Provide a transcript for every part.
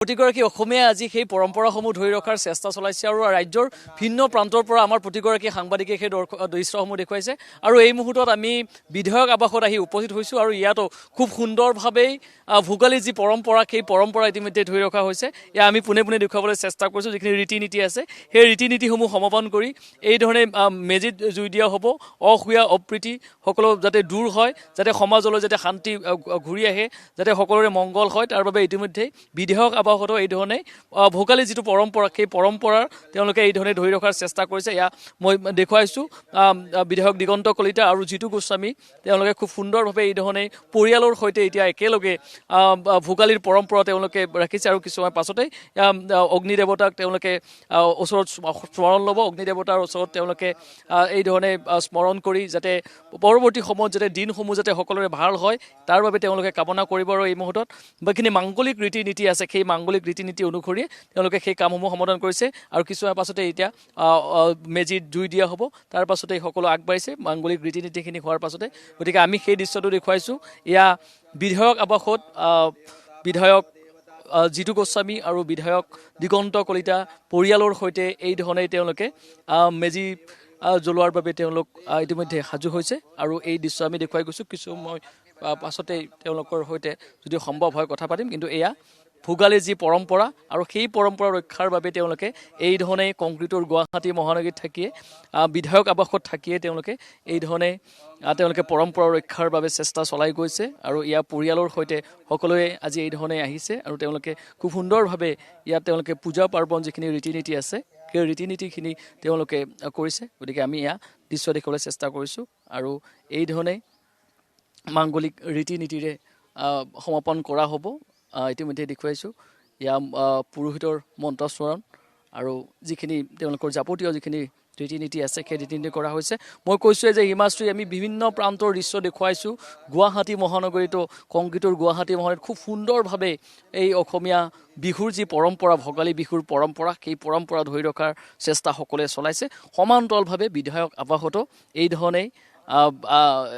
প্ৰতিগৰাকী অসমীয়াই আজি সেই পৰম্পৰাসমূহ ধৰি ৰখাৰ চেষ্টা চলাইছে আৰু ৰাজ্যৰ ভিন্ন প্ৰান্তৰ পৰা আমাৰ প্ৰতিগৰাকী সাংবাদিকে সেই দৃশ্যসমূহ দেখুৱাইছে আৰু এই মুহূৰ্তত আমি বিধায়ক আৱাসত আহি উপস্থিত হৈছোঁ আৰু ইয়াতো খুব সুন্দৰভাৱেই ভোগালীৰ যি পৰম্পৰা সেই পৰম্পৰা ইতিমধ্যে ধৰি ৰখা হৈছে। এয়া আমি পোনে পোনে দেখুৱাবলৈ চেষ্টা কৰিছোঁ। যিখিনি ৰীতি নীতি আছে সেই ৰীতি নীতিসমূহ সমাপন কৰি এই ধৰণে মেজিত জুই দিয়া হ'ব। অসূয়া অপ্ৰীতি সকলো যাতে দূৰ হয়, যাতে সমাজলৈ যাতে শান্তি ঘূৰি আহে, যাতে সকলোৰে মংগল হয়, তাৰ বাবে ইতিমধ্যে বিধায়ক আৱাসতো এই ধৰণে ভোগালীৰ যিটো পৰম্পৰা সেই পৰম্পৰাৰ তেওঁলোকে এই ধৰণে ধৰি ৰখাৰ চেষ্টা কৰিছে। এয়া মই দেখুৱাইছোঁ বিধায়ক দিগন্ত কলিতা আৰু জিতু গোস্বামী তেওঁলোকে খুব সুন্দৰভাৱে এই ধৰণে পৰিয়ালৰ সৈতে এতিয়া একেলগে ভোগালীৰ পৰম্পৰা তেওঁলোকে ৰাখিছে আৰু কিছু সময় পাছতেই অগ্নি দেৱতাক তেওঁলোকে ওচৰত স্মৰণ ল'ব। অগ্নি দেৱতাৰ ওচৰত তেওঁলোকে এই ধৰণে স্মৰণ কৰি যাতে পৰৱৰ্তী সময়ত যাতে দিনসমূহ যাতে সকলোৰে ভাল হয় তাৰ বাবে তেওঁলোকে কামনা কৰিব। আৰু এই মুহূৰ্তত যিখিনি মাংগলিক ৰীতি নীতি আছে সেই মাংগলিক ৰীতি নীতি অনুসৰি তেওঁলোকে সেই কামসমূহ সমাধান কৰিছে আৰু কিছু সময় পাছতে এতিয়া মেজিত জুই দিয়া হ'ব। তাৰ পাছতে সকলো আগবাঢ়িছে মাংগলিক ৰীতি নীতিখিনি হোৱাৰ পাছতে। গতিকে আমি সেই দৃশ্যটো দেখুৱাইছোঁ। এয়া বিধায়ক আৱাসত বিধায়ক জিতু গোস্বামী আৰু বিধায়ক দিগন্ত কলিতা পৰিয়ালৰ সৈতে এই ধৰণে তেওঁলোকে মেজি জ্বলোৱাৰ বাবে তেওঁলোক ইতিমধ্যে সাজু হৈছে আৰু এই দৃশ্য আমি দেখুৱাই গৈছোঁ। কিছু সময় পাছতেই তেওঁলোকৰ সৈতে যদি সম্ভৱ হয় কথা পাতিম। কিন্তু এয়া ভোগালীৰ যি পৰম্পৰা আৰু সেই পৰম্পৰা ৰক্ষাৰ বাবে তেওঁলোকে এই ধৰণে কংক্ৰিটৰ গুৱাহাটী মহানগৰীত থাকিয়ে বিধায়ক আৱাসত থাকিয়ে তেওঁলোকে এই ধৰণে তেওঁলোকে পৰম্পৰা ৰক্ষাৰ বাবে চেষ্টা চলাই গৈছে আৰু ইয়াৰ পৰিয়ালৰ সৈতে সকলোৱে আজি এই ধৰণে আহিছে আৰু তেওঁলোকে খুব সুন্দৰভাৱে ইয়াত তেওঁলোকে পূজা পাৰ্বণ যিখিনি ৰীতি নীতি আছে সেই ৰীতি নীতিখিনি তেওঁলোকে কৰিছে। গতিকে আমি এয়া দৃশ্য দেখিবলৈ চেষ্টা কৰিছোঁ আৰু এই ধৰণে মাংগলিক ৰীতি নীতিৰে সমাপন কৰা হ'ব। ইতিমধ্যে দেখুৱাইছোঁ এয়া পুৰোহিতৰ মন্ত্ৰস্মৰণ আৰু যিখিনি তেওঁলোকৰ যাৱতীয় যিখিনি ৰীতি নীতি আছে সেই ৰীতি নীতি কৰা হৈছে। মই কৈছোঁৱে যে হিমাশ্ৰী আমি বিভিন্ন প্ৰান্তৰ দৃশ্য দেখুৱাইছোঁ। গুৱাহাটী মহানগৰীতো কংক্ৰিটৰ গুৱাহাটী মহানগৰীত খুব সুন্দৰভাৱে এই অসমীয়া বিহুৰ যি পৰম্পৰা ভোগালী বিহুৰ পৰম্পৰা সেই পৰম্পৰা ধৰি ৰখাৰ চেষ্টা সকলোৱে চলাইছে। সমান্তৰালভাৱে বিধায়ক আৱাসতো এই ধৰণেই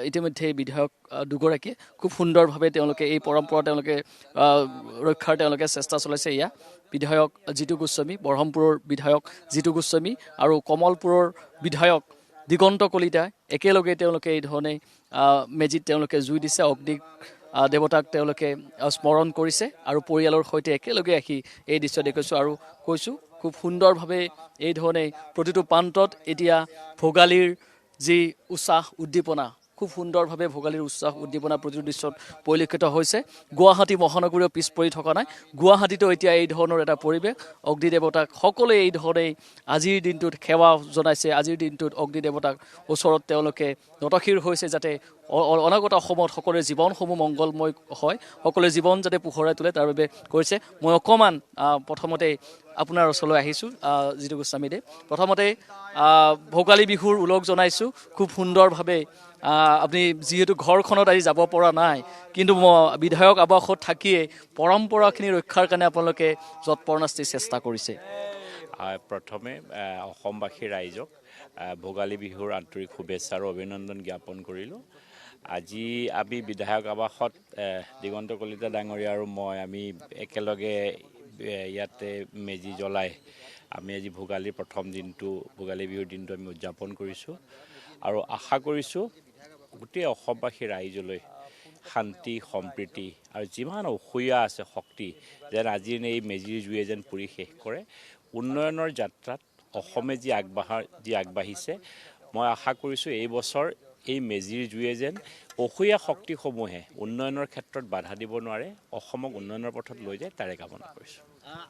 ইতিমধ্যে বিধায়ক দুগৰাকীয়ে খুব সুন্দৰভাৱে তেওঁলোকে এই পৰম্পৰা তেওঁলোকে ৰক্ষাৰ তেওঁলোকে চেষ্টা চলাইছে। এয়া বিধায়ক জিতু গোস্বামী, বৰহমপুৰৰ বিধায়ক জিতু গোস্বামী আৰু কমলপুৰৰ বিধায়ক দিগন্ত কলিতা একেলগে তেওঁলোকে এই ধৰণে মেজিত তেওঁলোকে জুই দিছে। অগ্নি দেৱতাক তেওঁলোকে স্মৰণ কৰিছে আৰু পৰিয়ালৰ সৈতে একেলগে আহি এই দৃশ্য দেখুৱাইছোঁ আৰু কৈছোঁ খুব সুন্দৰভাৱে এই ধৰণে প্ৰতিটো প্ৰান্তত এতিয়া ভোগালীৰ যি উৎসাহ উদ্দীপনা খুব সুন্দৰভাৱে ভোগালীৰ উৎসাহ উদ্দীপনা প্ৰতিটো দৃশ্যত পৰিলক্ষিত হৈছে। গুৱাহাটী মহানগৰীও পিছ পৰি থকা নাই। গুৱাহাটীতো এতিয়া এই ধৰণৰ এটা পৰিৱেশ। অগ্নি দেৱতাক সকলোৱে এই ধৰণেই আজিৰ দিনটোত সেৱা জনাইছে। আজিৰ দিনটোত অগ্নি দেৱতাক ওচৰত তেওঁলোকে নতশিৰ হৈছে যাতে অনাগত সময়ত সকলোৰে জীৱনসমূহ মংগলময় হয়, সকলোৰে জীৱন যাতে পোহৰাই তোলে তাৰ বাবে কৰিছে। মই অকণমান প্ৰথমতে আপোনাৰ ওচৰলৈ আহিছোঁ জিতু গোস্বামীদেৱ। প্ৰথমতে ভোগালী বিহুৰ ওলগ জনাইছোঁ খুব সুন্দৰভাৱে। আপুনি যিহেতু ঘৰখনত আজি যাব পৰা নাই কিন্তু বিধায়ক আৱাসত থাকিয়ে পৰম্পৰাখিনি ৰক্ষাৰ কাৰণে আপোনালোকে যৎপৰোনাস্তি চেষ্টা কৰিছে। প্ৰথমে অসমবাসী ৰাইজক ভোগালী বিহুৰ আন্তৰিক শুভেচ্ছা আৰু অভিনন্দন জ্ঞাপন কৰিলোঁ। আজি আমি বিধায়ক আৱাসত দিগন্ত কলিতা ডাঙৰীয়া আৰু আমি একেলগে ইয়াতে মেজি জ্বলাই আমি আজি ভোগালীৰ প্ৰথম দিনটো ভোগালী বিহুৰ দিনটো আমি উদযাপন কৰিছোঁ আৰু আশা কৰিছোঁ গোটেই অসমবাসী ৰাইজলৈ শান্তি সম্প্ৰীতি আৰু যিমান অসূয়া আছে শক্তি যেন আজিৰ এই মেজিৰ জুয়ে যেন পুৰি শেষ কৰে। উন্নয়নৰ যাত্ৰাত অসমে যি আগবাঢ়িছে মই আশা কৰিছোঁ এই বছৰ এই মেজিৰ জুয়ে যেন অসূয়া শক্তিসমূহে উন্নয়নৰ ক্ষেত্ৰত বাধা দিব নোৱাৰে, অসমক উন্নয়নৰ পথত লৈ যায় তাৰে কামনা কৰিছোঁ।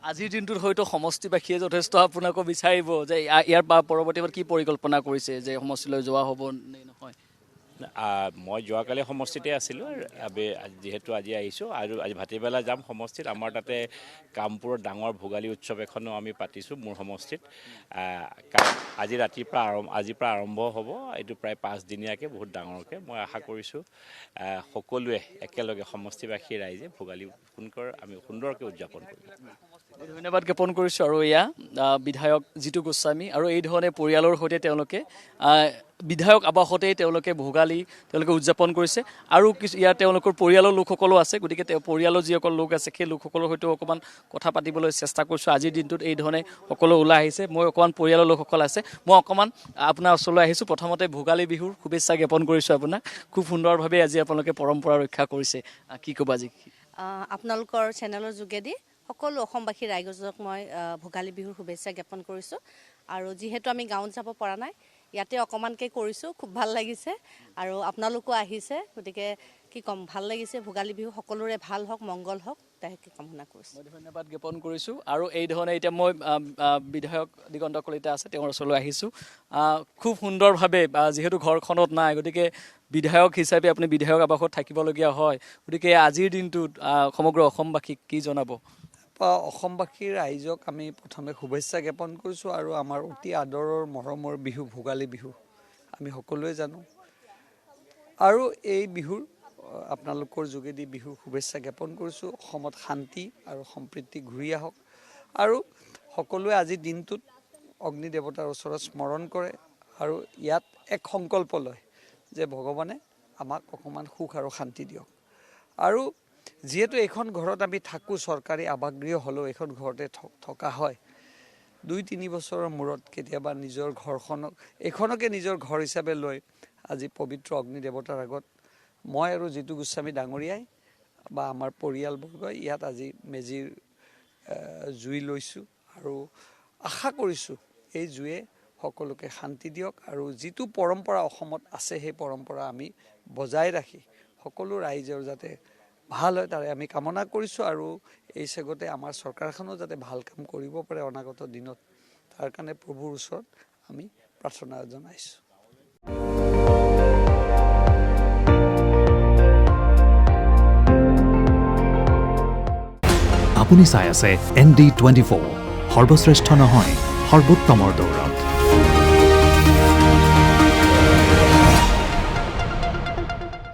আজিৰ দিনটোত হয়তো সমষ্টিবাসীয়ে যথেষ্ট আপোনাকো বিচাৰিব যে ইয়াৰ পৰৱৰ্তীত কি পৰিকল্পনা কৰিছে যে সমষ্টিলৈ যোৱা হ'ব নে নহয়? মই যোৱাকালি সমষ্টিতে আছিলোঁ যিহেতু আজি আহিছোঁ আৰু আজি ভাটিবেলা যাম সমষ্টিত। আমাৰ তাতে কামপুৰত ডাঙৰ ভোগালী উৎসৱ এখনো আমি পাতিছোঁ মোৰ সমষ্টিত। আজিৰ পৰা আৰম্ভ হ'ব। এইটো প্ৰায় 5 দিনীয়াকৈ বহুত ডাঙৰকৈ। মই আশা কৰিছোঁ সকলোৱে একেলগে সমষ্টিবাসী ৰাইজে ভোগালী আমি সুন্দৰকৈ উদযাপন কৰিম। ধন্যবাদ জ্ঞাপন কৰিছোঁ। আৰু এয়া বিধায়ক জিতু গোস্বামী আৰু এই ধৰণে পৰিয়ালৰ সৈতে তেওঁলোকে বিধায়ক আৱাসতেই তেওঁলোকে ভোগালী তেওঁলোকে উদযাপন কৰিছে আৰু ইয়াত তেওঁলোকৰ পৰিয়ালৰ লোকসকলো আছে গতিকে পৰিয়ালৰ যিসকল লোক আছে সেই লোকসকলৰ সৈতে অকণমান কথা পাতিবলৈ চেষ্টা কৰিছোঁ আজিৰ দিনটোত এই ধৰণে সকলো ওলাই আহিছে মই অকণমান পৰিয়ালৰ লোকসকল আছে মই অকণমান আপোনাৰ ওচৰলৈ আহিছোঁ প্ৰথমতে ভোগালী বিহুৰ শুভেচ্ছা জ্ঞাপন কৰিছোঁ আপোনাক খুব সুন্দৰভাৱে আজি আপোনালোকে পৰম্পৰা ৰক্ষা কৰিছে কি ক'ব আজি আপোনালোকৰ চেনেলৰ যোগেদি সকলো অসমবাসী ৰাইজক মই ভোগালী বিহুৰ শুভেচ্ছা জ্ঞাপন কৰিছোঁ আৰু যিহেতু আমি গাঁৱত যাব পৰা নাই ইয়াতে অকণমানকৈ কৰিছোঁ খুব ভাল লাগিছে আৰু আপোনালোকো আহিছে গতিকে কি ক'ম ভাল লাগিছে ভোগালী বিহু সকলোৰে ভাল হওক মংগল হওক তাকে কামনা কৰিছোঁ মই ধন্যবাদ জ্ঞাপন কৰিছোঁ আৰু এই ধৰণে এতিয়া মই বিধায়ক দিগন্ত কলিতা আছে তেওঁৰ ওচৰলৈ আহিছোঁ খুব সুন্দৰভাৱে যিহেতু ঘৰখনত নাই গতিকে বিধায়ক হিচাপে আপুনি বিধায়ক আৱাসত থাকিবলগীয়া হয় গতিকে আজিৰ দিনটোত সমগ্ৰ অসমবাসীক কি জনাব অসমবাসী ৰাইজক আমি প্ৰথমে শুভেচ্ছা জ্ঞাপন কৰিছোঁ আৰু আমাৰ অতি আদৰৰ মৰমৰ বিহু ভোগালী বিহু আমি সকলোৱে জানো আৰু এই বিহুৰ আপোনালোকৰ যোগেদি বিহুৰ শুভেচ্ছা জ্ঞাপন কৰিছোঁ অসমত শান্তি আৰু সম্প্ৰীতি ঘূৰি আহক আৰু সকলোৱে আজিৰ দিনটোত অগ্নি দেৱতাৰ ওচৰত স্মৰণ কৰে আৰু ইয়াত এক সংকল্প লয় যে ভগৱানে আমাক অকণমান সুখ আৰু শান্তি দিয়ক আৰু যিহেতু এইখন ঘৰত আমি থাকোঁ চৰকাৰী আৱাসগৃহ হ'লেও এইখন ঘৰতে থকা হয় 2-3 বছৰৰ মূৰত কেতিয়াবা নিজৰ ঘৰখনক এইখনকে নিজৰ ঘৰ হিচাপে লৈ আজি পবিত্ৰ অগ্নি দেৱতাৰ আগত মই আৰু জিতু গোস্বামী ডাঙৰীয়াই বা আমাৰ পৰিয়ালবৰ্গই ইয়াত আজি মেজিৰ জুই লৈছোঁ আৰু আশা কৰিছোঁ এই জুয়ে সকলোকে শান্তি দিয়ক আৰু যিটো পৰম্পৰা অসমত আছে সেই পৰম্পৰা আমি বজাই ৰাখি সকলো ৰাইজৰ যাতে ভাল হয় তাৰে আমি কামনা কৰিছোঁ আৰু এই চেগতে আমাৰ চৰকাৰখনো যাতে ভাল কাম কৰিব পাৰে অনাগত দিনত তাৰ কাৰণে প্ৰভুৰ ওচৰত আমি প্ৰাৰ্থনা জনাইছোঁ আপুনি চাই আছে ND24 সৰ্বশ্ৰেষ্ঠ নহয় সৰ্বোত্তমৰ দৌৰত